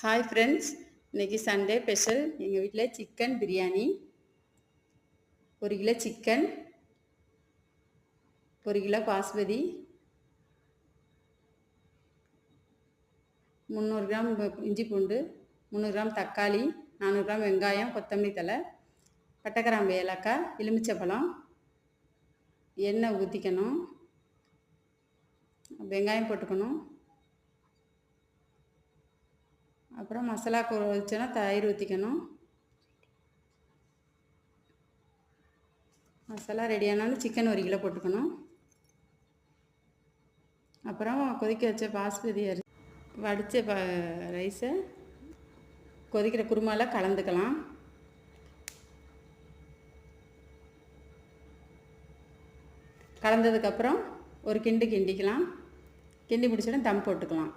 Hi friends, இன்றைக்கி Sunday special. எங்கள் வீட்டில் chicken biryani, 1 kilo chicken, 1 kilo basmati, 300 gram இஞ்சி பூண்டு, 300 கிராம் தக்காளி, 400 கிராம் வெங்காயம், கொத்தமல்லி தழை, பட்டை கிராம்பு, ஏலக்காய், எலுமிச்சைப்பழம், எண்ணெய் ஊற்றிக்கணும், வெங்காயம் போட்டுக்கணும். அப்புறம் மசாலா வச்சுன்னா தயிர் ஊற்றிக்கணும். மசாலா ரெடியானாலும் சிக்கன் 1 கிலோ போட்டுக்கணும். அப்புறம் கொதிக்க வச்ச பாஸ்மதி வடித்த ரைஸை கொதிக்கிற குருமாவில் கலந்துக்கலாம். கலந்ததுக்கப்புறம் ஒரு கிண்டிக்கலாம். கிண்டி முடிச்சோன்னா தம் போட்டுக்கலாம்.